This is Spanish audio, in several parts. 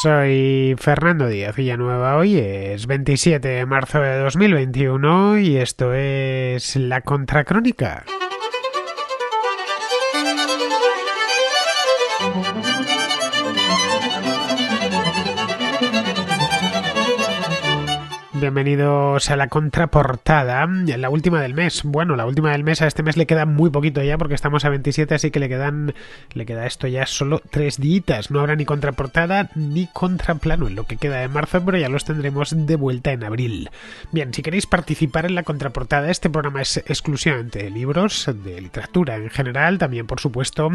Soy Fernando Díaz Villanueva. Hoy es 27 de marzo de 2021 y esto es La Contracrónica. Bienvenidos a la contraportada, la última del mes. Bueno, la última del mes, a este mes le queda muy poquito ya porque estamos a 27, así que le queda esto ya solo 3 días. No habrá ni contraportada ni contraplano en lo que queda de marzo, pero ya los tendremos de vuelta en abril. Bien, si queréis participar en la contraportada, este programa es exclusivamente de libros, de literatura en general. También, por supuesto,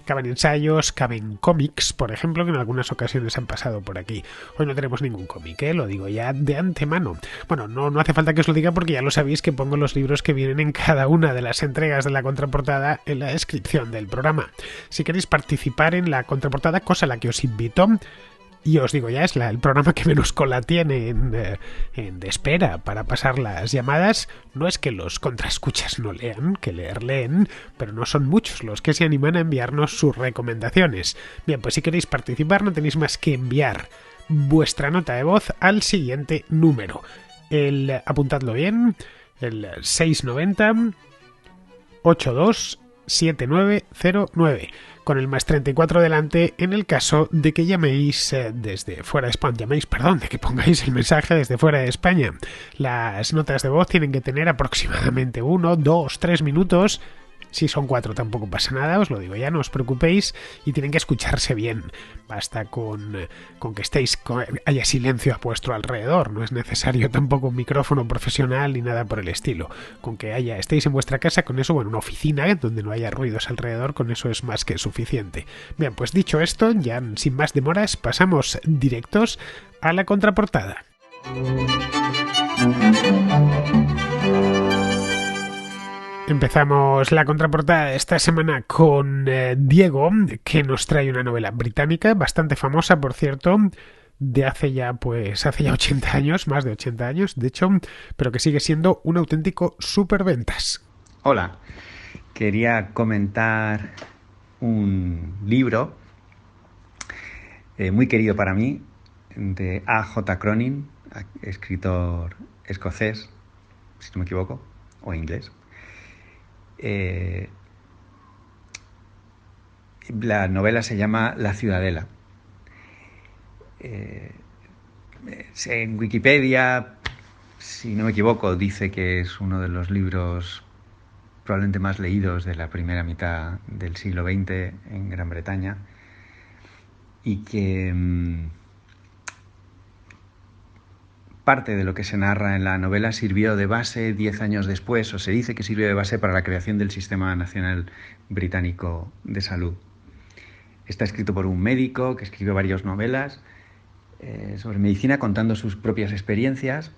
caben ensayos, caben cómics, por ejemplo, que en algunas ocasiones han pasado por aquí. Hoy no tenemos ningún cómic, lo digo ya de antemano. Bueno, no hace falta que os lo diga porque ya lo sabéis que pongo los libros que vienen en cada una de las entregas de la contraportada en la descripción del programa. Si queréis participar en la contraportada, cosa a la que os invito, y os digo ya, es el programa que menos cola tiene de espera para pasar las llamadas. No es que los contraescuchas no lean, que leer leen, pero no son muchos los que se animan a enviarnos sus recomendaciones. Bien, pues si queréis participar no tenéis más que enviar vuestra nota de voz al siguiente número. Apuntadlo bien, el 690 82 7909, con el más 34 delante en el caso de que llaméis desde fuera de España. De que pongáis el mensaje desde fuera de España. Las notas de voz tienen que tener aproximadamente 1, 2, 3 minutos. Si son 4 tampoco pasa nada, os lo digo ya, no os preocupéis, y tienen que escucharse bien. Basta con que haya silencio a vuestro alrededor, no es necesario tampoco un micrófono profesional ni nada por el estilo. Con que estéis en vuestra casa, con eso, una oficina donde no haya ruidos alrededor, con eso es más que suficiente. Bien, pues dicho esto, ya sin más demoras, pasamos directos a la contraportada. Empezamos la contraportada de esta semana con Diego, que nos trae una novela británica, bastante famosa, por cierto, de hace ya 80 años, más de 80 años, de hecho, pero que sigue siendo un auténtico superventas. Hola, quería comentar un libro muy querido para mí, de A.J. Cronin, escritor escocés, si no me equivoco, o inglés. La novela se llama La Ciudadela. En Wikipedia, si no me equivoco, dice que es uno de los libros probablemente más leídos de la primera mitad del siglo XX en Gran Bretaña, y que parte de lo que se narra en la novela sirvió de base 10 años después, o se dice que sirvió de base para la creación del Sistema Nacional Británico de Salud. Está escrito por un médico que escribió varias novelas sobre medicina, contando sus propias experiencias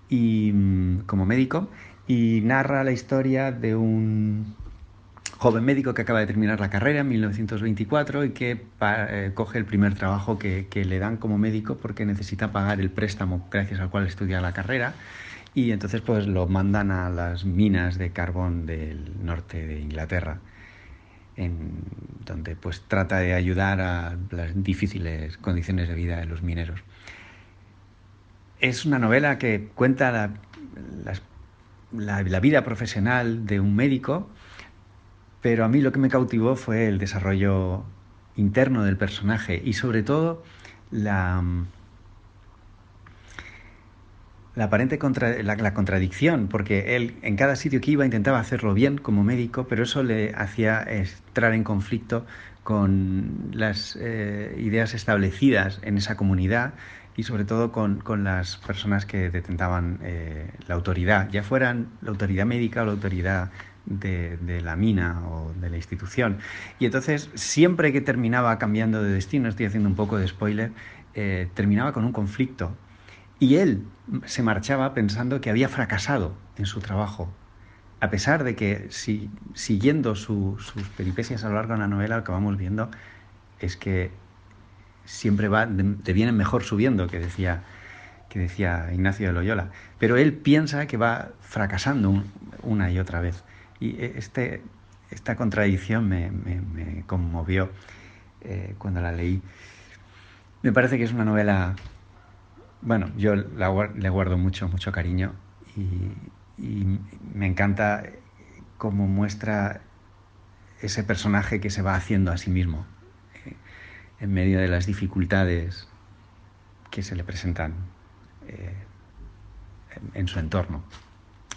como médico, y narra la historia de un joven médico que acaba de terminar la carrera en 1924 y que coge el primer trabajo que le dan como médico porque necesita pagar el préstamo gracias al cual estudia la carrera, y entonces pues lo mandan a las minas de carbón del norte de Inglaterra, donde pues trata de ayudar a las difíciles condiciones de vida de los mineros. Es una novela que cuenta la vida profesional de un médico, pero a mí lo que me cautivó fue el desarrollo interno del personaje y sobre todo la aparente la contradicción, porque él en cada sitio que iba intentaba hacerlo bien como médico, pero eso le hacía entrar en conflicto con las ideas establecidas en esa comunidad y sobre todo con las personas que detentaban la autoridad, ya fueran la autoridad médica o la autoridad de la mina o de la institución. Y entonces, siempre que terminaba cambiando de destino, estoy haciendo un poco de spoiler, terminaba con un conflicto. Y él se marchaba pensando que había fracasado en su trabajo, a pesar de que, siguiendo sus peripecias a lo largo de la novela, lo que vamos viendo es que siempre te vienen mejor subiendo, que decía Ignacio de Loyola. Pero él piensa que va fracasando una y otra vez. Y esta contradicción me conmovió cuando la leí. Me parece que es una novela, bueno, yo le guardo mucho, mucho cariño y me encanta cómo muestra ese personaje que se va haciendo a sí mismo en medio de las dificultades que se le presentan eh, en su entorno.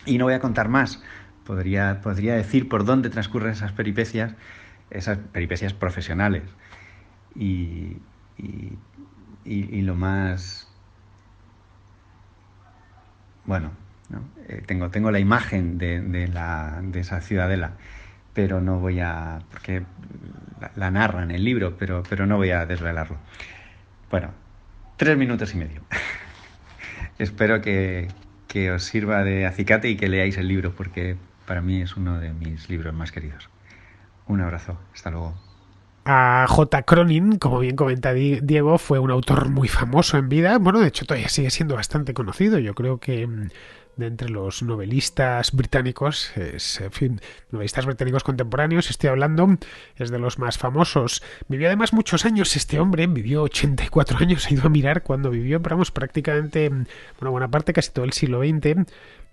Y no voy a contar más. Podría decir por dónde transcurren esas peripecias profesionales. Y, y, y lo más... Bueno, ¿no? Tengo la imagen de esa ciudadela, pero no voy a... porque la narra en el libro, pero no voy a desvelarlo. Bueno, 3 minutos y medio. Espero que os sirva de acicate y que leáis el libro, porque para mí es uno de mis libros más queridos. Un abrazo, hasta luego. A J. Cronin, como bien comenta Diego, fue un autor muy famoso en vida. Bueno, de hecho todavía sigue siendo bastante conocido. Yo creo que de entre los novelistas británicos, en fin, novelistas británicos contemporáneos, estoy hablando, es de los más famosos. Vivió además muchos años este hombre, vivió 84 años, he ido a mirar cuando vivió, pero vamos, prácticamente, bueno, buena parte, casi todo el siglo XX.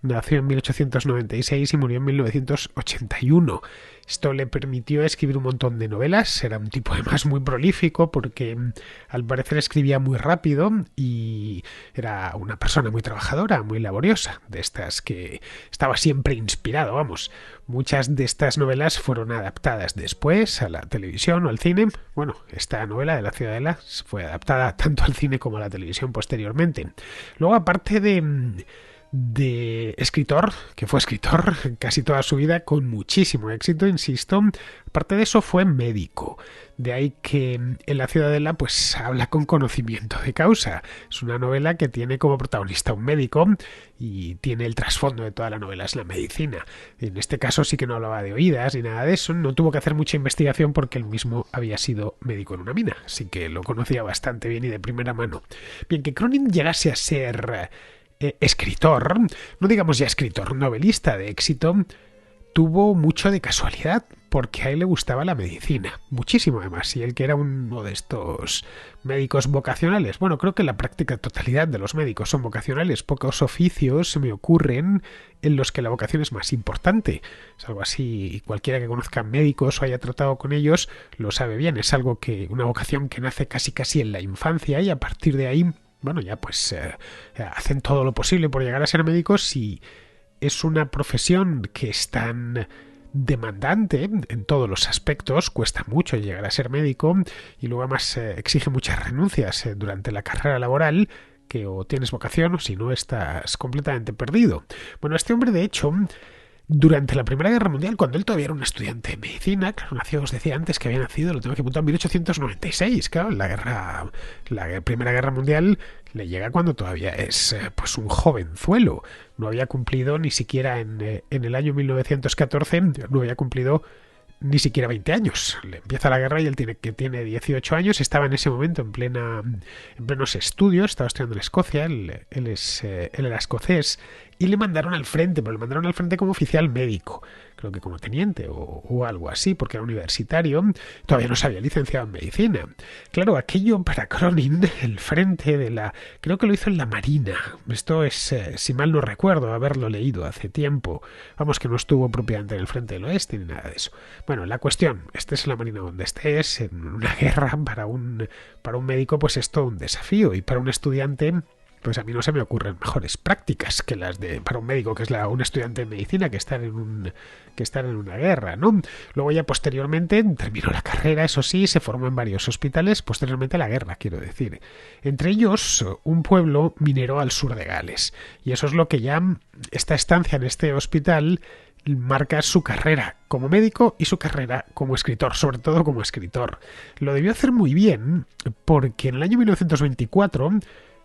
Nació en 1896 y murió en 1981. Esto le permitió escribir un montón de novelas. Era un tipo además muy prolífico porque al parecer escribía muy rápido y era una persona muy trabajadora, muy laboriosa, de estas que estaba siempre inspirado, vamos. Muchas de estas novelas fueron adaptadas después a la televisión o al cine. Bueno, esta novela de La Ciudadela fue adaptada tanto al cine como a la televisión posteriormente. Luego, aparte de escritor, que fue escritor casi toda su vida con muchísimo éxito, insisto. Aparte de eso fue médico, de ahí que en La Ciudadela pues habla con conocimiento de causa. Es una novela que tiene como protagonista un médico y tiene el trasfondo de toda la novela, es la medicina. En este caso sí que no hablaba de oídas ni nada de eso, no tuvo que hacer mucha investigación porque él mismo había sido médico en una mina, así que lo conocía bastante bien y de primera mano. Bien, que Cronin llegase a ser escritor, no digamos ya escritor, novelista de éxito, tuvo mucho de casualidad, porque a él le gustaba la medicina, muchísimo además, y él que era uno de estos médicos vocacionales. Bueno, creo que la práctica totalidad de los médicos son vocacionales, pocos oficios se me ocurren en los que la vocación es más importante. Es algo así, y cualquiera que conozca médicos o haya tratado con ellos lo sabe bien, es algo que, una vocación que nace casi en la infancia y a partir de ahí bueno, ya pues hacen todo lo posible por llegar a ser médicos y es una profesión que es tan demandante en todos los aspectos, cuesta mucho llegar a ser médico y luego además exige muchas renuncias durante la carrera laboral que o tienes vocación o si no estás completamente perdido. Bueno, este hombre de hecho durante la Primera Guerra Mundial, cuando él todavía era un estudiante de medicina, claro, nació, os decía antes que había nacido, lo tengo que apuntar, en 1896, claro, la Primera Guerra Mundial le llega cuando todavía es pues un jovenzuelo, no había cumplido ni siquiera en el año 1914, no había cumplido ni siquiera 20 años. Le empieza la guerra y él tiene 18 años, estaba en ese momento en plenos estudios, estaba estudiando en Escocia, él era escocés, y le mandaron al frente, pero le mandaron al frente como oficial médico, creo que como teniente o algo así, porque era universitario, todavía no se había licenciado en medicina. Claro, aquello para Cronin, el frente creo que lo hizo en la Marina, esto es, si mal no recuerdo, haberlo leído hace tiempo, vamos que no estuvo propiamente en el frente del oeste ni nada de eso. Bueno, la cuestión, estés en la Marina donde estés, en una guerra para un médico pues es todo un desafío y para un estudiante pues a mí no se me ocurren mejores prácticas que las de para un médico que es un estudiante de medicina que estar en una guerra, ¿no? Luego ya posteriormente terminó la carrera, eso sí, se formó en varios hospitales, posteriormente a la guerra, quiero decir. Entre ellos, un pueblo minero al sur de Gales. Y eso es lo que ya esta estancia en este hospital marca su carrera como médico y su carrera como escritor, sobre todo como escritor. Lo debió hacer muy bien porque en el año 1924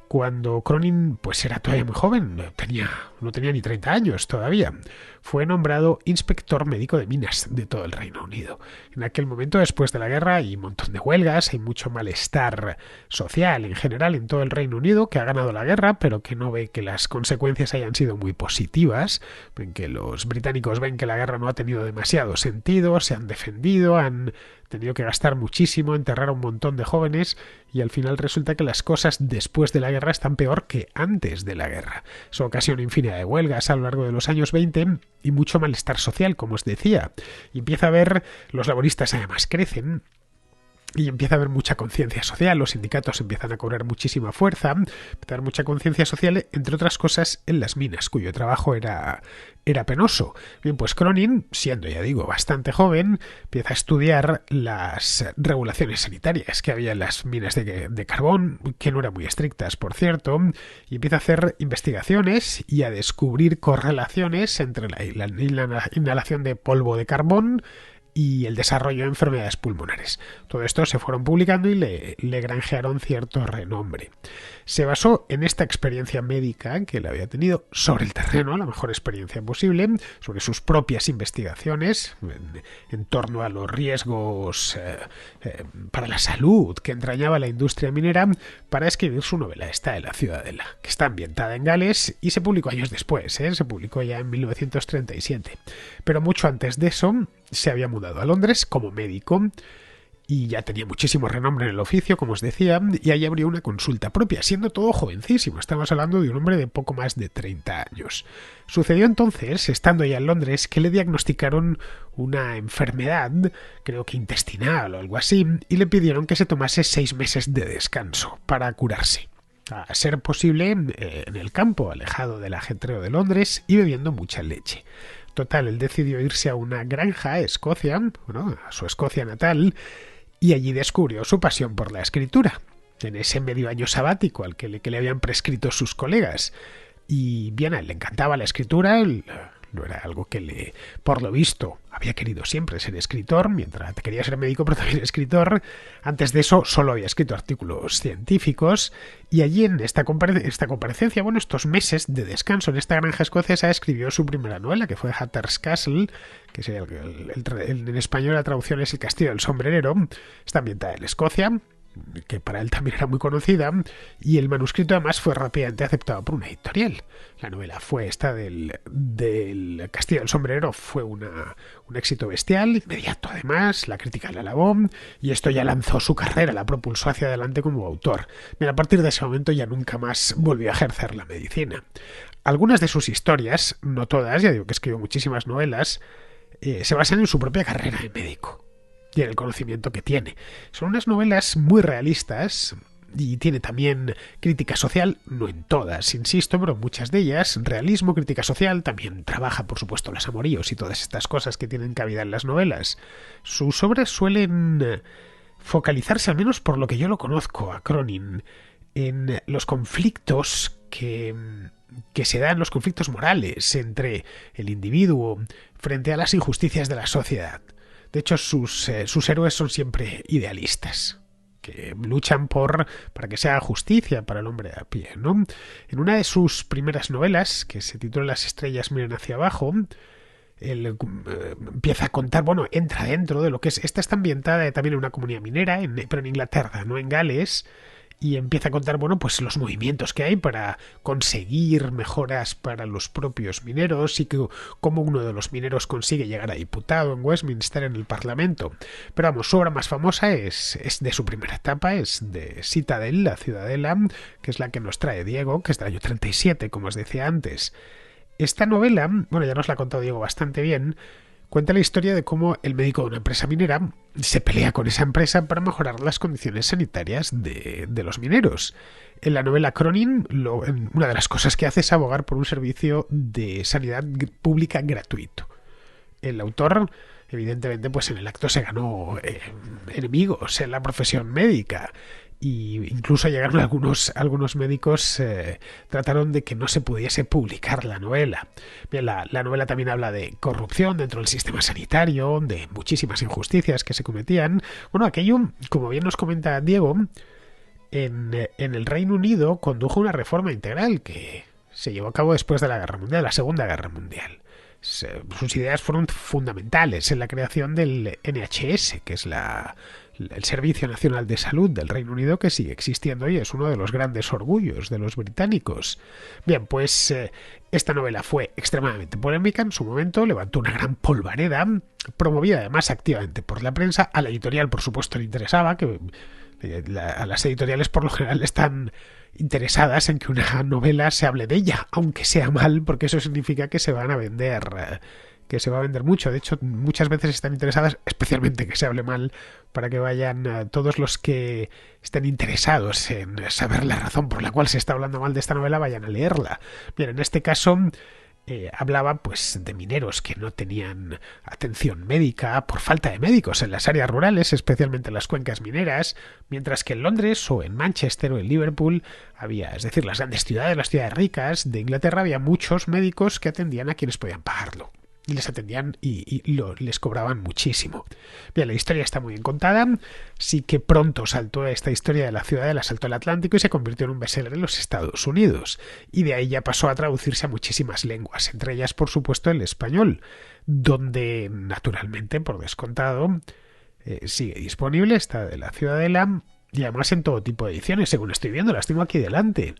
cuando Cronin pues era todavía muy joven, no tenía ni 30 años todavía, fue nombrado inspector médico de minas de todo el Reino Unido. En aquel momento, después de la guerra, hay un montón de huelgas, hay mucho malestar social en general en todo el Reino Unido, que ha ganado la guerra, pero que no ve que las consecuencias hayan sido muy positivas, ven que los británicos ven que la guerra no ha tenido demasiado sentido, se han defendido, han tenido que gastar muchísimo, enterrar a un montón de jóvenes y al final resulta que las cosas después de la guerra están peor que antes de la guerra. Eso ocasiona infinidad de huelgas a lo largo de los años 20 y mucho malestar social, como os decía. Y empieza a ver, los laboristas además crecen, y empieza a haber mucha conciencia social, los sindicatos empiezan a cobrar muchísima fuerza, empieza a haber mucha conciencia social, entre otras cosas, en las minas, cuyo trabajo era penoso. Bien, pues Cronin, siendo, ya digo, bastante joven, empieza a estudiar las regulaciones sanitarias que había en las minas de carbón, que no eran muy estrictas, por cierto, y empieza a hacer investigaciones y a descubrir correlaciones entre la inhalación de polvo de carbón y el desarrollo de enfermedades pulmonares. Todo esto se fueron publicando y le granjearon cierto renombre. Se basó en esta experiencia médica que él había tenido sobre el terreno, la mejor experiencia posible, sobre sus propias investigaciones en torno a los riesgos para la salud que entrañaba la industria minera, para escribir su novela esta de La Ciudadela, que está ambientada en Gales y se publicó años después, se publicó ya en 1937. Pero mucho antes de eso se había mudado a Londres como médico y ya tenía muchísimo renombre en el oficio, como os decía, y ahí abrió una consulta propia, siendo todo jovencísimo. Estamos hablando de un hombre de poco más de 30 años. Sucedió entonces, estando ya en Londres, que le diagnosticaron una enfermedad, creo que intestinal o algo así, y le pidieron que se tomase 6 meses de descanso para curarse. A ser posible en el campo, alejado del ajetreo de Londres y bebiendo mucha leche. Total, él decidió irse a una granja a Escocia, a su Escocia natal, y allí descubrió su pasión por la escritura, en ese medio año sabático al que le habían prescrito sus colegas. Y bien, a él le encantaba la escritura, no era algo que por lo visto, había querido siempre ser escritor, mientras quería ser médico, pero también escritor. Antes de eso solo había escrito artículos científicos, y allí en esta comparecencia, estos meses de descanso en esta granja escocesa, escribió su primera novela, que fue Hatter's Castle, que sería en español la traducción es El Castillo del Sombrerero. Está ambientada en Escocia, que para él también era muy conocida, y el manuscrito además fue rápidamente aceptado por una editorial. La novela fue esta del Castillo del Sombrero, fue un éxito bestial, inmediato además, la crítica la alabó, y esto ya lanzó su carrera, la propulsó hacia adelante como autor. Pero a partir de ese momento ya nunca más volvió a ejercer la medicina. Algunas de sus historias, no todas, ya digo que escribió muchísimas novelas, se basan en su propia carrera de médico y en el conocimiento que tiene. Son unas novelas muy realistas y tiene también crítica social, no en todas, insisto, pero muchas de ellas, realismo, crítica social, también trabaja, por supuesto, los amoríos y todas estas cosas que tienen cabida en las novelas. Sus obras suelen focalizarse, al menos por lo que yo lo conozco a Cronin, en los conflictos que se dan, los conflictos morales entre el individuo frente a las injusticias de la sociedad. De hecho, sus héroes son siempre idealistas, que luchan para que se haga justicia para el hombre a pie, ¿no? En una de sus primeras novelas, que se titula Las estrellas miran hacia abajo, él empieza a contar, entra dentro de lo que es... Esta está ambientada también en una comunidad minera, pero en Inglaterra, no en Gales, y empieza a contar, pues los movimientos que hay para conseguir mejoras para los propios mineros y cómo uno de los mineros consigue llegar a diputado en Westminster, en el Parlamento. Pero su obra más famosa es de su primera etapa, es de Citadel, La Ciudadela, que es la que nos trae Diego, que es del año 37, como os decía antes. Esta novela, ya nos la ha contado Diego bastante bien, cuenta la historia de cómo el médico de una empresa minera se pelea con esa empresa para mejorar las condiciones sanitarias de los mineros. En la novela Cronin, una de las cosas que hace es abogar por un servicio de sanidad pública gratuito. El autor, evidentemente, en el acto se ganó enemigos en la profesión médica. Y incluso llegaron algunos médicos, trataron de que no se pudiese publicar la novela. Bien, la novela también habla de corrupción dentro del sistema sanitario, de muchísimas injusticias que se cometían. Aquello, como bien nos comenta Diego, en el Reino Unido condujo una reforma integral que se llevó a cabo después de la Guerra Mundial, la Segunda Guerra Mundial. Sus ideas fueron fundamentales en la creación del NHS, que es el Servicio Nacional de Salud del Reino Unido, que sigue existiendo y es uno de los grandes orgullos de los británicos. Bien, pues esta novela fue extremadamente polémica en su momento, levantó una gran polvareda, promovida además activamente por la prensa. A la editorial, por supuesto, le interesaba, que a las editoriales por lo general están interesadas en que una novela se hable de ella, aunque sea mal, porque eso significa que se van a vender, que se va a vender mucho. De hecho, muchas veces están interesadas, especialmente que se hable mal, para que vayan todos los que estén interesados en saber la razón por la cual se está hablando mal de esta novela, vayan a leerla. Bien, en este caso hablaba pues de mineros que no tenían atención médica por falta de médicos en las áreas rurales, especialmente en las cuencas mineras, mientras que en Londres o en Manchester o en Liverpool había, es decir, las grandes ciudades, las ciudades ricas de Inglaterra, había muchos médicos que atendían a quienes podían pagarlo. Y les atendían y les cobraban muchísimo. Bien, la historia está muy bien contada. Sí que pronto saltó esta historia de la ciudadela, saltó el Atlántico y se convirtió en un bestseller en los Estados Unidos. Y de ahí ya pasó a traducirse a muchísimas lenguas, entre ellas, por supuesto, el español, donde, naturalmente, por descontado, sigue disponible esta de la ciudadela y además en todo tipo de ediciones, según estoy viendo, las tengo aquí delante.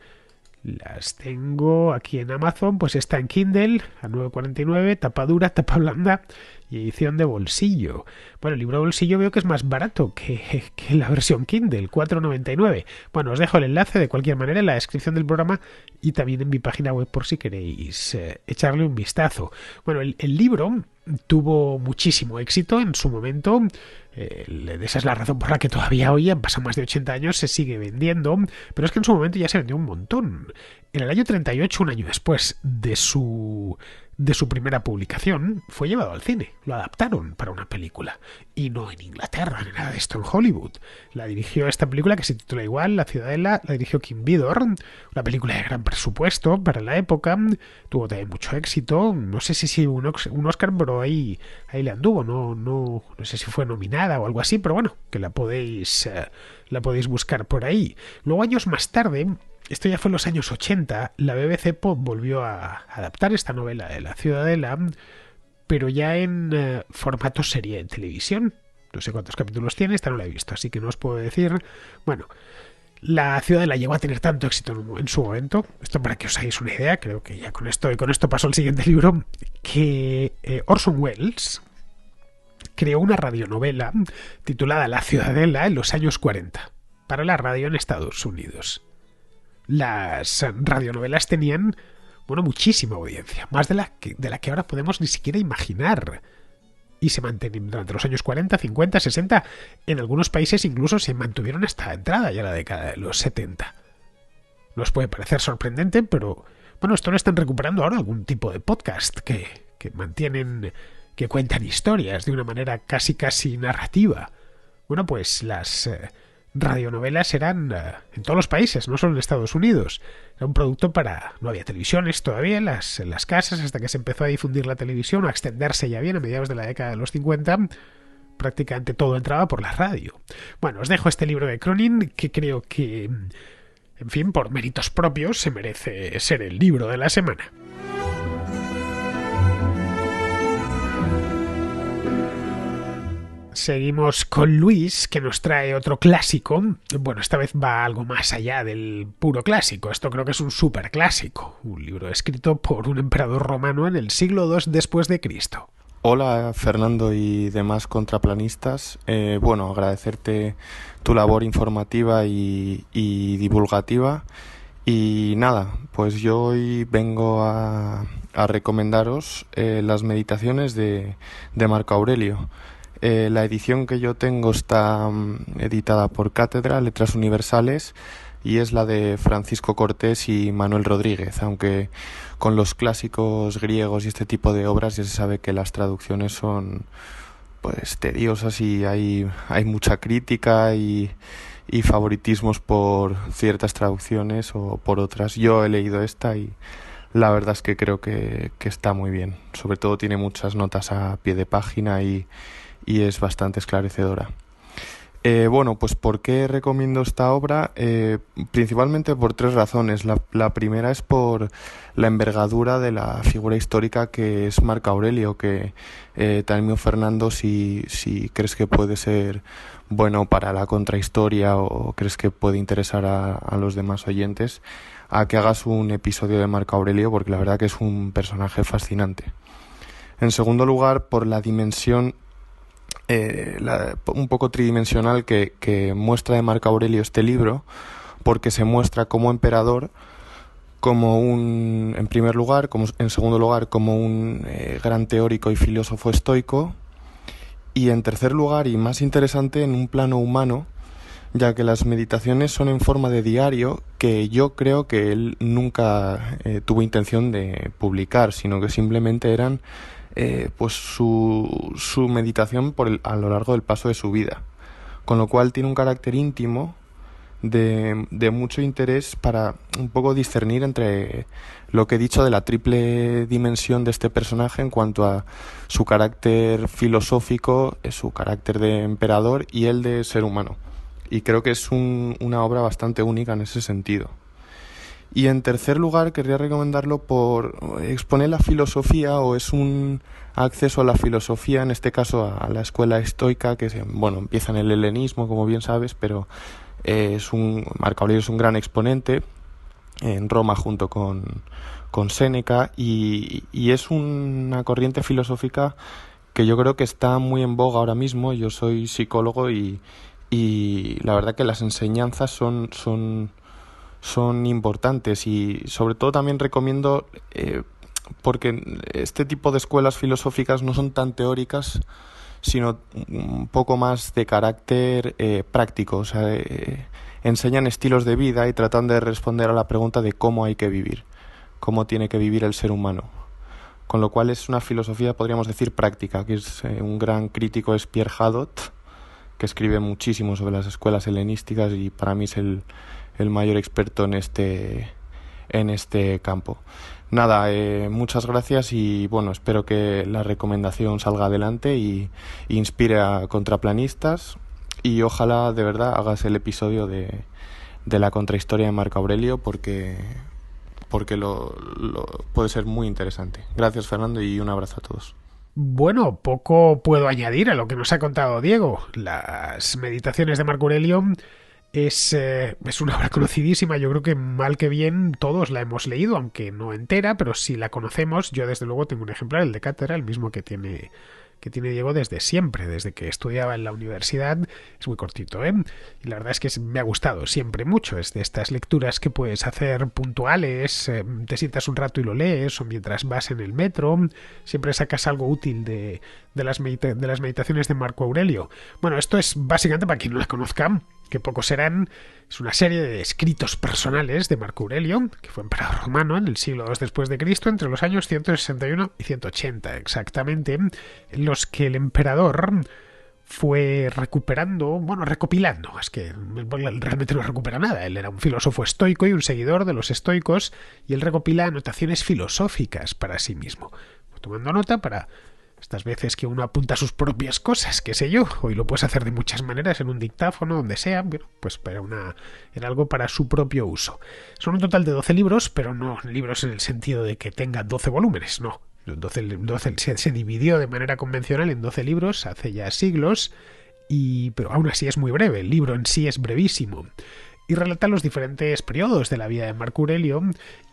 Las tengo aquí en Amazon, pues está en Kindle a 9,49, tapa dura, tapa blanda y edición de bolsillo. Bueno, el libro de bolsillo veo que es más barato que la versión Kindle, 4,99. Bueno, os dejo el enlace de cualquier manera en la descripción del programa y también en mi página web por si queréis echarle un vistazo. Bueno, el libro tuvo muchísimo éxito en su momento. Esa es la razón por la que todavía hoy, han pasado más de 80 años, se sigue vendiendo, pero es que en su momento ya se vendió un montón. En el año 38, un año después de su primera publicación, fue llevado al cine, lo adaptaron para una película, y no en Inglaterra, ni nada de esto, en Hollywood. La dirigió esta película que se titula igual, La Ciudadela, la dirigió Kim Vidor, una película de gran presupuesto para la época, tuvo también mucho éxito, no sé si un Oscar, pero ahí le anduvo, no sé si fue nominada o algo así, pero bueno, que la podéis buscar por ahí. Luego, años más tarde, esto ya fue en los años 80, la BBC volvió a adaptar esta novela de La Ciudadela, pero ya en formato serie de televisión. No sé cuántos capítulos tiene, esta no la he visto, así que no os puedo decir. Bueno, La Ciudadela llegó a tener tanto éxito en su momento, esto para que os hagáis una idea, creo que ya con esto pasó al siguiente libro, que Orson Welles creó una radionovela titulada La Ciudadela en los años 40 para la radio en Estados Unidos. Las radionovelas tenían, bueno, muchísima audiencia, más de la que ahora podemos ni siquiera imaginar. Y se mantenían durante los años 40, 50, 60. En algunos países incluso se mantuvieron hasta entrada ya la década de los 70. Nos puede parecer sorprendente, pero bueno, esto lo están recuperando ahora algún tipo de podcast que mantienen, que cuentan historias de una manera casi narrativa. Bueno, pues las radionovelas eran en todos los países, no solo en Estados Unidos. Era un producto no había televisiones todavía en las casas, hasta que se empezó a difundir la televisión, a extenderse ya bien a mediados de la década de los 50. Prácticamente todo entraba por la radio. Bueno, os dejo este libro de Cronin, que creo que, en fin, por méritos propios, se merece ser el libro de la semana. Seguimos con Luis, que nos trae otro clásico. Bueno, esta vez va algo más allá del puro clásico. Esto creo que es un superclásico. Un libro escrito por un emperador romano en el siglo II después de Cristo. Hola, Fernando y demás contraplanistas. Bueno, agradecerte tu labor informativa y divulgativa. Y nada, pues yo hoy vengo a recomendaros las meditaciones de Marco Aurelio. La edición que yo tengo está editada por Cátedra, Letras Universales, y es la de Francisco Cortés y Manuel Rodríguez, aunque con los clásicos griegos y este tipo de obras ya se sabe que las traducciones son pues tediosas y hay mucha crítica y favoritismos por ciertas traducciones o por otras. Yo he leído esta y la verdad es que creo que está muy bien. Sobre todo tiene muchas notas a pie de página y es bastante esclarecedora. Bueno, pues ¿por qué recomiendo esta obra? Principalmente por tres razones. La primera es por la envergadura de la figura histórica que es Marco Aurelio, que también Fernando, si crees que puede ser bueno para la contrahistoria o crees que puede interesar a los demás oyentes, a que hagas un episodio de Marco Aurelio, porque la verdad que es un personaje fascinante. En segundo lugar, por la dimensión un poco tridimensional que muestra de Marco Aurelio este libro, porque se muestra como emperador, en primer lugar, en segundo lugar, como un gran teórico y filósofo estoico, y en tercer lugar, y más interesante, en un plano humano, ya que las meditaciones son en forma de diario que yo creo que él nunca tuvo intención de publicar, sino que simplemente eran pues su meditación a lo largo del paso de su vida, con lo cual tiene un carácter íntimo de mucho interés para un poco discernir entre lo que he dicho de la triple dimensión de este personaje en cuanto a su carácter filosófico, su carácter de emperador y el de ser humano, y creo que es una obra bastante única en ese sentido. Y en tercer lugar, querría recomendarlo por exponer la filosofía, o es un acceso a la filosofía, en este caso a la escuela estoica, que empieza en el helenismo, como bien sabes, pero Marco Aurelio es un gran exponente en Roma junto con Séneca, y es una corriente filosófica que yo creo que está muy en boga ahora mismo. Yo soy psicólogo y la verdad que las enseñanzas son importantes, y sobre todo también recomiendo porque este tipo de escuelas filosóficas no son tan teóricas, sino un poco más de carácter práctico, o sea, enseñan estilos de vida y tratan de responder a la pregunta de cómo hay que vivir, cómo tiene que vivir el ser humano, con lo cual es una filosofía, podríamos decir, práctica, que es un gran crítico es Pierre Hadot, que escribe muchísimo sobre las escuelas helenísticas y para mí es el mayor experto en este campo. Nada, muchas gracias, y bueno, espero que la recomendación salga adelante y inspire a contraplanistas, y ojalá de verdad hagas el episodio de la contrahistoria de Marco Aurelio, porque lo puede ser muy interesante. Gracias, Fernando, y un abrazo a todos. Bueno, poco puedo añadir a lo que nos ha contado Diego. Las meditaciones de Marco Aurelio es una obra conocidísima. Yo creo que mal que bien todos la hemos leído, aunque no entera, pero si la conocemos. Yo desde luego tengo un ejemplar, el de cátedra, el mismo que tiene Diego desde siempre, desde que estudiaba en la universidad. Es muy cortito, ¿eh? Y la verdad es que me ha gustado siempre mucho. Es de estas lecturas que puedes hacer puntuales, te sientas un rato y lo lees, o mientras vas en el metro, siempre sacas algo útil de las meditaciones de Marco Aurelio. Bueno, esto es básicamente, para quien no la conozca, que pocos serán, es una serie de escritos personales de Marco Aurelio, que fue emperador romano en el siglo II después de Cristo, entre los años 161 y 180 exactamente, en los que el emperador fue recopilando, es que realmente no recupera nada, él era un filósofo estoico y un seguidor de los estoicos, y él recopila anotaciones filosóficas para sí mismo, tomando nota para estas veces que uno apunta sus propias cosas, qué sé yo, hoy lo puedes hacer de muchas maneras, en un dictáfono, donde sea, bueno, pues era algo para su propio uso. Son un total de 12 libros, pero no libros en el sentido de que tenga 12 volúmenes, no. 12 se dividió de manera convencional en 12 libros hace ya siglos, pero aún así es muy breve, el libro en sí es brevísimo, y relata los diferentes periodos de la vida de Marco Aurelio,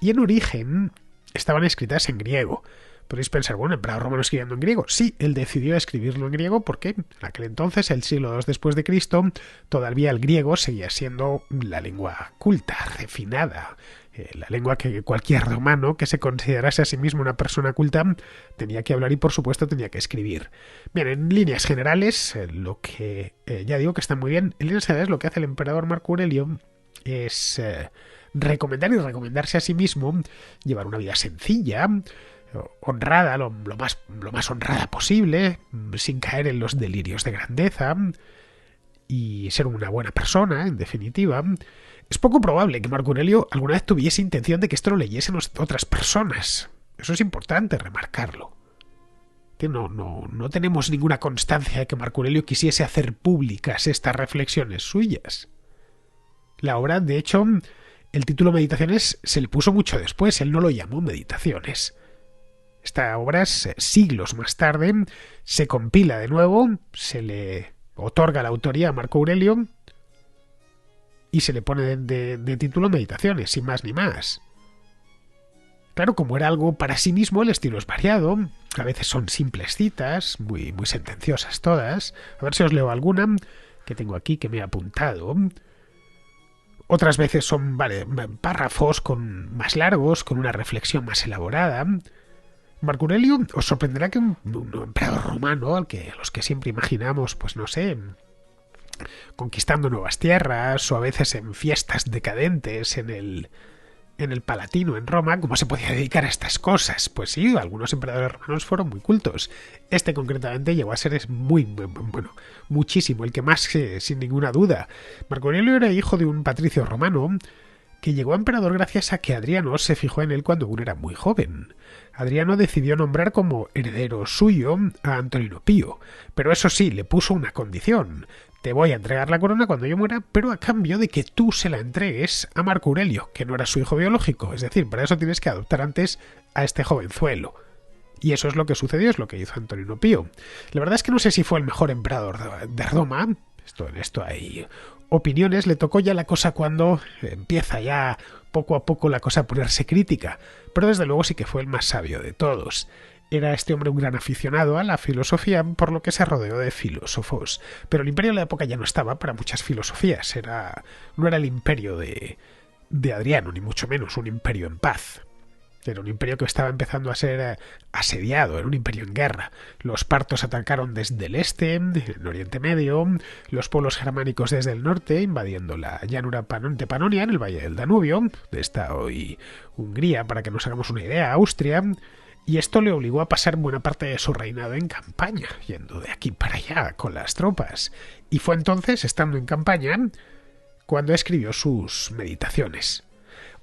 y en origen estaban escritas en griego. Podéis pensar, bueno, el emperador romano escribiendo en griego. Sí, él decidió escribirlo en griego porque en aquel entonces, el siglo II después de Cristo, todavía el griego seguía siendo la lengua culta, refinada, la lengua que cualquier romano que se considerase a sí mismo una persona culta tenía que hablar y, por supuesto, tenía que escribir. Bien, en líneas generales, lo que ya digo que está muy bien, en líneas generales lo que hace el emperador Marco Aurelio es recomendar y recomendarse a sí mismo llevar una vida sencilla, honrada, lo más honrada posible, sin caer en los delirios de grandeza, y ser una buena persona, en definitiva. Es poco probable que Marco Aurelio alguna vez tuviese intención de que esto lo leyesen otras personas. Eso es importante remarcarlo. No tenemos ninguna constancia de que Marco Aurelio quisiese hacer públicas estas reflexiones suyas. La obra, de hecho, el título Meditaciones se le puso mucho después, él no lo llamó Meditaciones. Esta obra, siglos más tarde, se compila de nuevo, se le otorga la autoría a Marco Aurelio y se le pone de título Meditaciones, sin más ni más. Claro, como era algo para sí mismo, el estilo es variado, a veces son simples citas, muy sentenciosas todas. A ver si os leo alguna que tengo aquí que me he apuntado. Otras veces son párrafos más largos, con una reflexión más elaborada. Marco Aurelio, os sorprenderá que un emperador romano, a los que siempre imaginamos, pues no sé, conquistando nuevas tierras, o a veces en fiestas decadentes en el Palatino, en Roma, ¿cómo se podía dedicar a estas cosas? Pues sí, algunos emperadores romanos fueron muy cultos. Este concretamente llegó a ser muchísimo, el que más, sin ninguna duda. Marco Aurelio era hijo de un patricio romano que llegó a emperador gracias a que Adriano se fijó en él cuando aún era muy joven. Adriano decidió nombrar como heredero suyo a Antonino Pío, pero eso sí, le puso una condición. Te voy a entregar la corona cuando yo muera, pero a cambio de que tú se la entregues a Marco Aurelio, que no era su hijo biológico. Es decir, para eso tienes que adoptar antes a este jovenzuelo. Y eso es lo que sucedió, es lo que hizo Antonino Pío. La verdad es que no sé si fue el mejor emperador de Roma. En esto hay opiniones. Le tocó ya la cosa cuando empieza ya poco a poco la cosa a ponerse crítica. Pero desde luego sí que fue el más sabio de todos. Era este hombre un gran aficionado a la filosofía, por lo que se rodeó de filósofos. Pero el imperio de la época ya no estaba para muchas filosofías. No era el imperio de Adriano, ni mucho menos un imperio en paz. Era un imperio que estaba empezando a ser asediado, era un imperio en guerra. Los partos atacaron desde el este, en Oriente Medio, los pueblos germánicos desde el norte, invadiendo la llanura de Panonia, en el valle del Danubio, de esta hoy Hungría, para que nos hagamos una idea, Austria. Y esto le obligó a pasar buena parte de su reinado en campaña, yendo de aquí para allá con las tropas. Y fue entonces, estando en campaña, cuando escribió sus Meditaciones.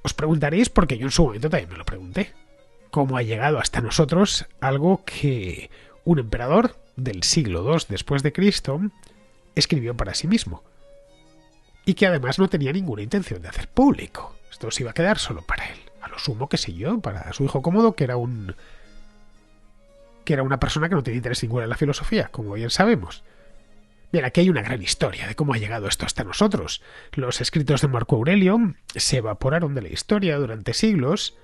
Os preguntaréis, porque yo en su momento también me lo pregunté, ¿cómo ha llegado hasta nosotros algo que un emperador del siglo II después de Cristo escribió para sí mismo? Y que además no tenía ninguna intención de hacer público. Esto se iba a quedar solo para él. A lo sumo, qué sé yo, para su hijo Cómodo, que era una persona que no tenía interés ninguno en la filosofía, como bien sabemos. Bien, aquí hay una gran historia de cómo ha llegado esto hasta nosotros. Los escritos de Marco Aurelio se evaporaron de la historia durante siglos.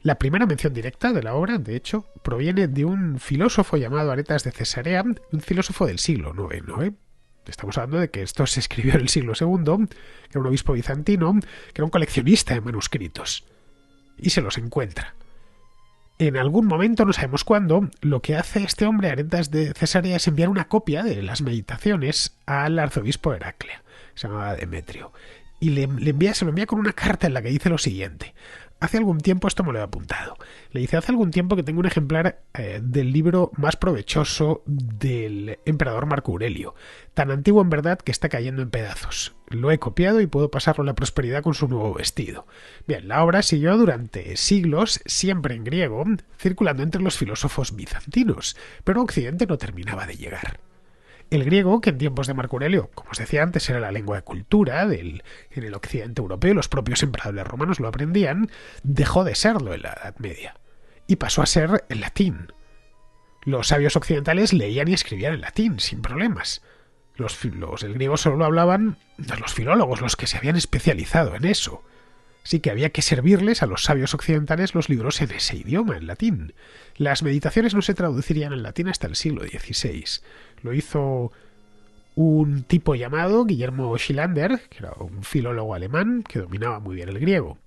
La primera mención directa de la obra, de hecho, proviene de un filósofo llamado Aretas de Cesarea, un filósofo del siglo IX, ¿eh? Estamos hablando de que esto se escribió en el siglo II, que era un obispo bizantino, que era un coleccionista de manuscritos. Y se los encuentra. En algún momento, no sabemos cuándo, lo que hace este hombre, Aretas de Cesarea, es enviar una copia de las Meditaciones al arzobispo de Heraclea, se llamaba Demetrio, y se lo envía con una carta en la que dice lo siguiente. Hace algún tiempo, esto me lo he apuntado, le dice, hace algún tiempo que tengo un ejemplar del libro más provechoso del emperador Marco Aurelio, tan antiguo en verdad que está cayendo en pedazos. Lo he copiado y puedo pasarlo a la prosperidad con su nuevo vestido. Bien, la obra siguió durante siglos, siempre en griego, circulando entre los filósofos bizantinos, pero a Occidente no terminaba de llegar. El griego, que en tiempos de Marco Aurelio, como os decía antes, era la lengua de cultura en el occidente europeo, los propios emperadores romanos lo aprendían, dejó de serlo en la Edad Media y pasó a ser el latín. Los sabios occidentales leían y escribían en latín, sin problemas. El griego solo lo hablaban los filólogos, los que se habían especializado en eso. Así que había que servirles a los sabios occidentales los libros en ese idioma, en latín. Las meditaciones no se traducirían en latín hasta el siglo XVI. Lo hizo un tipo llamado Guillermo Schilander, que era un filólogo alemán que dominaba muy bien el griego.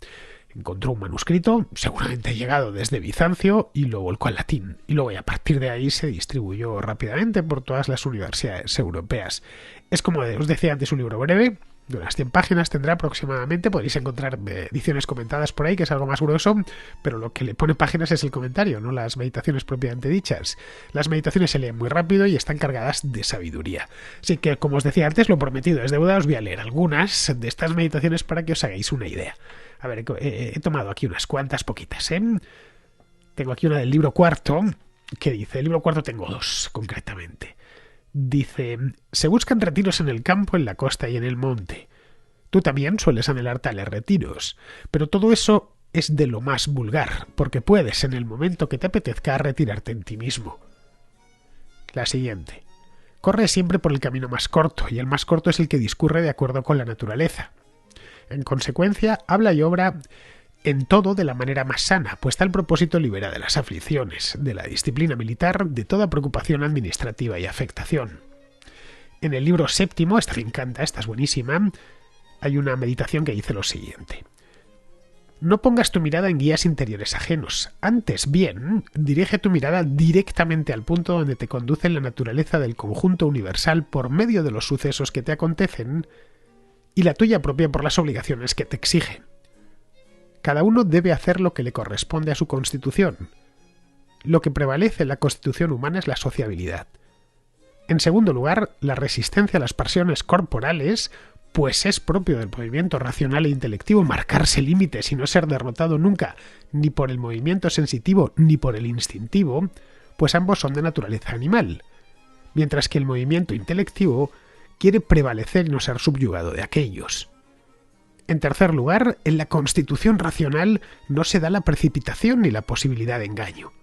Encontró un manuscrito, seguramente llegado desde Bizancio, y lo volcó al latín. Y luego, a partir de ahí, se distribuyó rápidamente por todas las universidades europeas. Es como os decía antes, un libro breve, de unas 100 páginas tendrá aproximadamente. Podéis encontrar ediciones comentadas por ahí, que es algo más grueso, pero lo que le pone páginas es el comentario, no las meditaciones propiamente dichas. Las meditaciones se leen muy rápido y están cargadas de sabiduría. Así que, como os decía antes, lo prometido es deuda. Os voy a leer algunas de estas meditaciones para que os hagáis una idea. A ver, he tomado aquí unas cuantas, poquitas, ¿eh? Tengo aquí una del libro cuarto, ¿Qué dice? El libro cuarto tengo dos, concretamente. Dice, se buscan retiros en el campo, en la costa y en el monte. Tú también sueles anhelar tales retiros, pero todo eso es de lo más vulgar, porque puedes, en el momento que te apetezca, retirarte en ti mismo. La siguiente. Corre siempre por el camino más corto, y el más corto es el que discurre de acuerdo con la naturaleza. En consecuencia, habla y obra en todo de la manera más sana, pues tal propósito libera de las aflicciones, de la disciplina militar, de toda preocupación administrativa y afectación. En el libro séptimo, esta me encanta, esta es buenísima, hay una meditación que dice lo siguiente. No pongas tu mirada en guías interiores ajenos. Antes bien, dirige tu mirada directamente al punto donde te conduce la naturaleza del conjunto universal por medio de los sucesos que te acontecen y la tuya propia por las obligaciones que te exigen. Cada uno debe hacer lo que le corresponde a su constitución. Lo que prevalece en la constitución humana es la sociabilidad. En segundo lugar, la resistencia a las pasiones corporales, pues es propio del movimiento racional e intelectivo marcarse límites y no ser derrotado nunca, ni por el movimiento sensitivo ni por el instintivo, pues ambos son de naturaleza animal, mientras que el movimiento intelectivo quiere prevalecer y no ser subyugado de aquellos. En tercer lugar, en la constitución racional no se da la precipitación ni la posibilidad de engaño.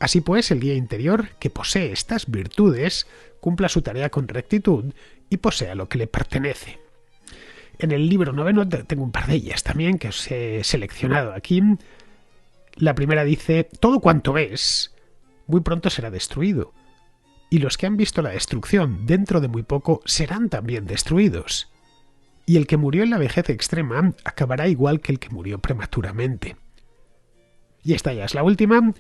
Así pues, el guía interior, que posee estas virtudes, cumpla su tarea con rectitud y posea lo que le pertenece. En el libro noveno tengo un par de ellas también que os he seleccionado aquí. La primera dice, todo cuanto ves, muy pronto será destruido. Y los que han visto la destrucción dentro de muy poco serán también destruidos. Y el que murió en la vejez extrema acabará igual que el que murió prematuramente. Y esta ya es la última.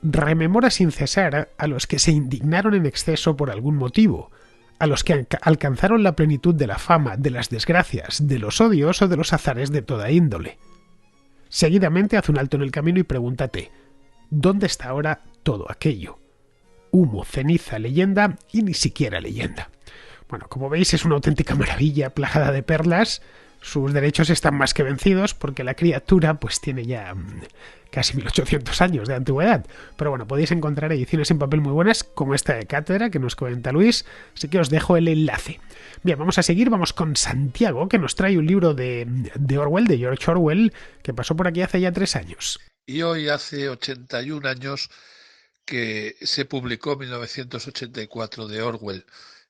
Rememora sin cesar a los que se indignaron en exceso por algún motivo, a los que alcanzaron la plenitud de la fama, de las desgracias, de los odios o de los azares de toda índole. Seguidamente haz un alto en el camino y pregúntate, ¿dónde está ahora todo aquello? Humo, ceniza, leyenda y ni siquiera leyenda. Bueno, como veis es una auténtica maravilla plagada de perlas. Sus derechos están más que vencidos porque la criatura pues tiene ya casi 1800 años de antigüedad. Pero bueno, podéis encontrar ediciones en papel muy buenas como esta de Cátedra que nos comenta Luis, así que os dejo el enlace. Bien, vamos a seguir, vamos con Santiago, que nos trae un libro de Orwell, de George Orwell, que pasó por aquí hace ya 3 años. Y hoy hace 81 años que se publicó 1984 de Orwell,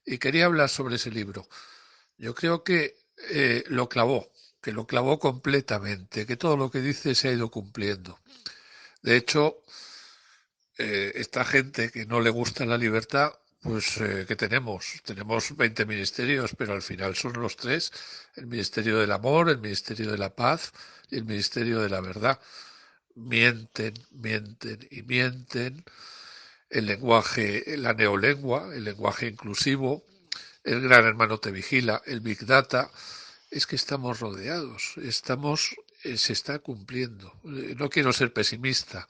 y quería hablar sobre ese libro. Yo creo que lo clavó completamente, que todo lo que dice se ha ido cumpliendo. De hecho, esta gente que no le gusta la libertad, pues ¿qué tenemos? Tenemos 20 ministerios, pero al final son los tres: el Ministerio del Amor, el Ministerio de la Paz y el Ministerio de la Verdad. Mienten, mienten y mienten. El lenguaje, la neolengua, el lenguaje inclusivo, el gran hermano te vigila, el Big Data. Es que estamos rodeados, se está cumpliendo. No quiero ser pesimista,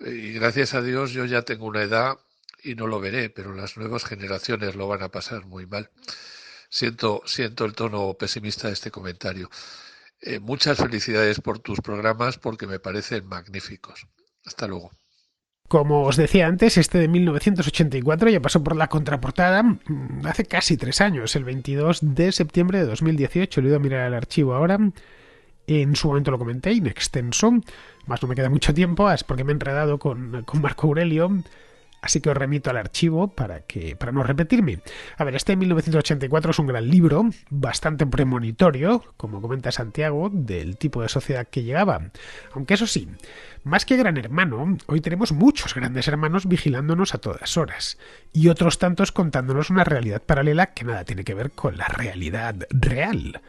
y gracias a Dios yo ya tengo una edad y no lo veré, pero las nuevas generaciones lo van a pasar muy mal. Siento el tono pesimista de este comentario. Muchas felicidades por tus programas porque me parecen magníficos. Hasta luego. Como os decía antes, este de 1984 ya pasó por la contraportada hace casi 3 años, el 22 de septiembre de 2018. Le he ido a mirar el archivo ahora. En su momento lo comenté in extenso, más no me queda mucho tiempo, es porque me he enredado con Marco Aurelio, así que os remito al archivo para no repetirme. A ver, este de 1984 es un gran libro, bastante premonitorio, como comenta Santiago, del tipo de sociedad que llegaba. Aunque eso sí, más que gran hermano, hoy tenemos muchos grandes hermanos vigilándonos a todas horas, y otros tantos contándonos una realidad paralela que nada tiene que ver con la realidad real.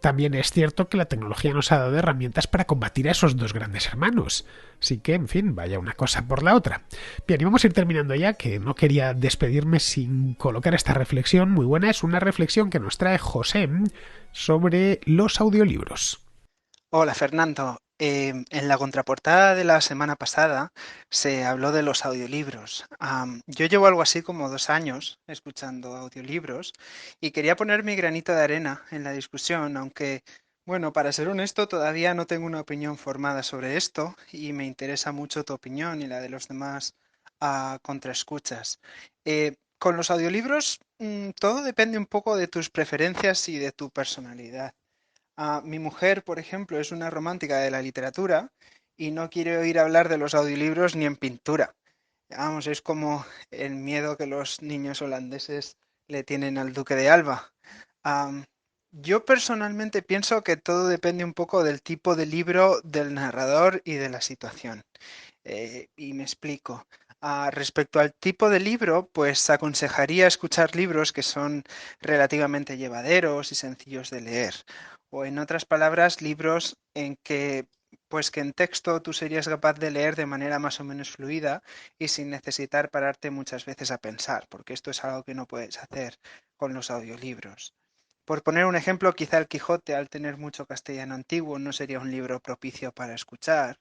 También es cierto que la tecnología nos ha dado herramientas para combatir a esos dos grandes hermanos. Así que, en fin, vaya una cosa por la otra. Bien, y vamos a ir terminando ya, que no quería despedirme sin colocar esta reflexión muy buena. Es una reflexión que nos trae José sobre los audiolibros. Hola Fernando, en la contraportada de la semana pasada se habló de los audiolibros. Yo llevo algo así como 2 años escuchando audiolibros y quería poner mi granito de arena en la discusión, aunque Bueno, para ser honesto, todavía no tengo una opinión formada sobre esto y me interesa mucho tu opinión y la de los demás contraescuchas. Con los audiolibros, todo depende un poco de tus preferencias y de tu personalidad. Mi mujer, por ejemplo, es una romántica de la literatura y no quiere oír hablar de los audiolibros ni en pintura. Vamos, es como el miedo que los niños holandeses le tienen al Duque de Alba. Am, yo personalmente pienso que todo depende un poco del tipo de libro, del narrador y de la situación. Y me explico. Respecto al tipo de libro, pues aconsejaría escuchar libros que son relativamente llevaderos y sencillos de leer. O en otras palabras, libros en que, pues que en texto tú serías capaz de leer de manera más o menos fluida y sin necesitar pararte muchas veces a pensar, porque esto es algo que no puedes hacer con los audiolibros. Por poner un ejemplo, quizá el Quijote, al tener mucho castellano antiguo, no sería un libro propicio para escuchar,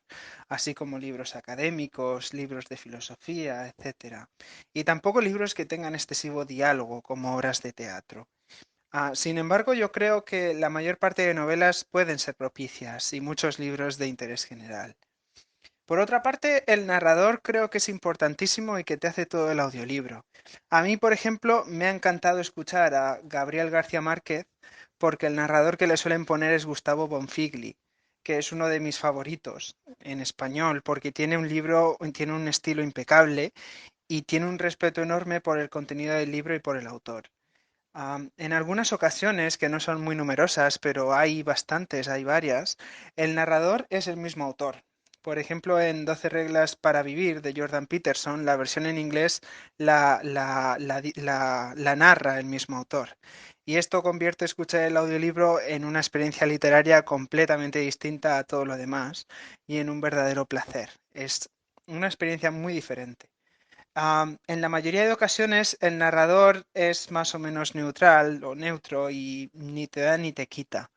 así como libros académicos, libros de filosofía, etcétera. Y tampoco libros que tengan excesivo diálogo, como obras de teatro. Sin embargo, yo creo que la mayor parte de novelas pueden ser propicias y muchos libros de interés general. Por otra parte, el narrador creo que es importantísimo y que te hace todo el audiolibro. A mí, por ejemplo, me ha encantado escuchar a Gabriel García Márquez porque el narrador que le suelen poner es Gustavo Bonfigli, que es uno de mis favoritos en español porque tiene un libro, tiene un estilo impecable y tiene un respeto enorme por el contenido del libro y por el autor. En algunas ocasiones, que no son muy numerosas, pero hay bastantes, hay varias, el narrador es el mismo autor. Por ejemplo, en 12 reglas para vivir de Jordan Peterson, la versión en inglés la narra el mismo autor. Y esto convierte escuchar el audiolibro en una experiencia literaria completamente distinta a todo lo demás y en un verdadero placer. Es una experiencia muy diferente. En la mayoría de ocasiones el narrador es más o menos neutral o neutro y ni te da ni te quita.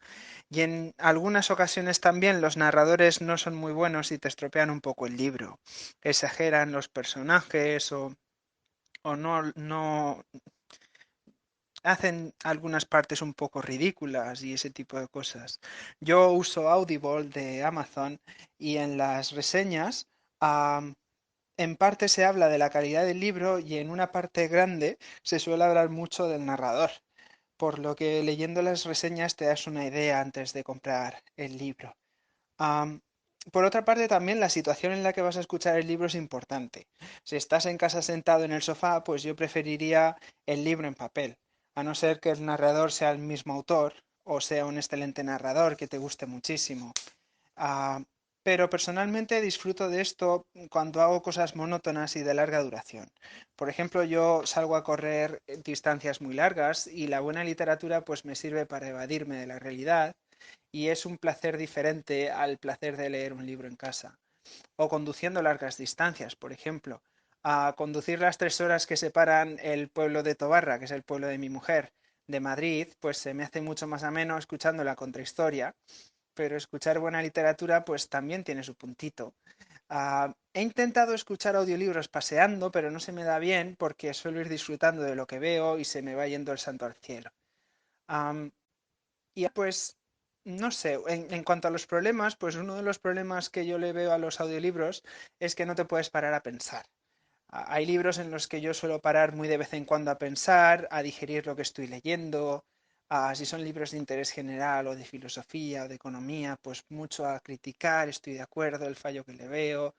Y en algunas ocasiones también los narradores no son muy buenos y te estropean un poco el libro. Exageran los personajes o no hacen algunas partes un poco ridículas y ese tipo de cosas. Yo uso Audible de Amazon y en las reseñas en parte se habla de la calidad del libro y en una parte grande se suele hablar mucho del narrador, por lo que leyendo las reseñas te das una idea antes de comprar el libro. Am, por otra parte, también la situación en la que vas a escuchar el libro es importante. Si estás en casa sentado en el sofá, pues yo preferiría el libro en papel, a no ser que el narrador sea el mismo autor o sea un excelente narrador que te guste muchísimo. Ah, pero personalmente disfruto de esto cuando hago cosas monótonas y de larga duración. Por ejemplo, yo salgo a correr distancias muy largas y la buena literatura pues me sirve para evadirme de la realidad y es un placer diferente al placer de leer un libro en casa. O conduciendo largas distancias, por ejemplo. A conducir las 3 horas que separan el pueblo de Tobarra, que es el pueblo de mi mujer, de Madrid, pues se me hace mucho más ameno escuchando la contrahistoria, pero escuchar buena literatura pues también tiene su puntito. He intentado escuchar audiolibros paseando, pero no se me da bien porque suelo ir disfrutando de lo que veo y se me va yendo el santo al cielo. Um, y pues, no sé, en cuanto a los problemas, pues uno de los problemas que yo le veo a los audiolibros es que no te puedes parar a pensar. Hay libros en los que yo suelo parar muy de vez en cuando a pensar, a digerir lo que estoy leyendo, si son libros de interés general o de filosofía o de economía, pues mucho a criticar, estoy de acuerdo, el fallo que le veo.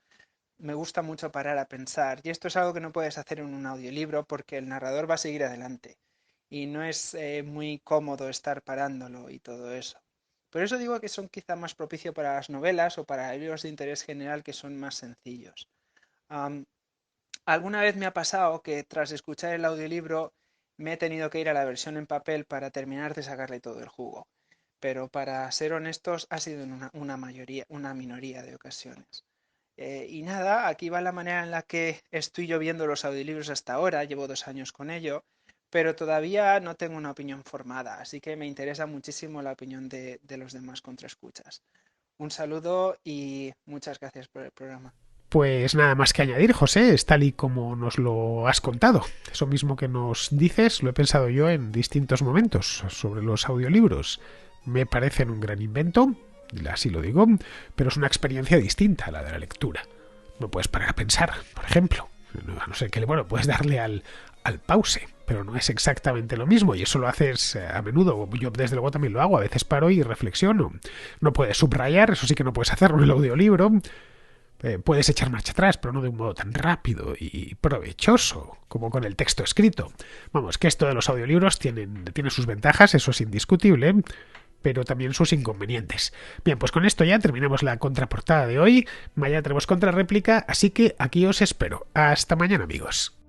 Me gusta mucho parar a pensar y esto es algo que no puedes hacer en un audiolibro porque el narrador va a seguir adelante y no es muy cómodo estar parándolo y todo eso. Por eso digo que son quizá más propicio para las novelas o para libros de interés general que son más sencillos. Um, Alguna vez me ha pasado que tras escuchar el audiolibro me he tenido que ir a la versión en papel para terminar de sacarle todo el jugo. Pero para ser honestos ha sido en una minoría de ocasiones. Y nada, aquí va la manera en la que estoy yo viendo los audiolibros hasta ahora, llevo 2 años con ello, pero todavía no tengo una opinión formada, así que me interesa muchísimo la opinión de los demás contraescuchas. Un saludo y muchas gracias por el programa. Pues nada más que añadir, José, es tal y como nos lo has contado. Eso mismo que nos dices lo he pensado yo en distintos momentos sobre los audiolibros. me parecen un gran invento, así lo digo, pero es una experiencia distinta a la de la lectura. No puedes parar a pensar, por ejemplo. A no ser que, bueno, puedes darle al pause, pero no es exactamente lo mismo, y eso lo haces a menudo. Yo desde luego también lo hago, a veces paro y reflexiono. No puedes subrayar, eso sí que no puedes hacerlo en el audiolibro. Puedes echar marcha atrás, pero no de un modo tan rápido y provechoso como con el texto escrito. Vamos, que esto de los audiolibros tiene sus ventajas, eso es indiscutible, pero también sus inconvenientes. Bien, pues con esto ya terminamos la contraportada de hoy. Mañana tenemos contrarréplica, así que aquí os espero. Hasta mañana, amigos.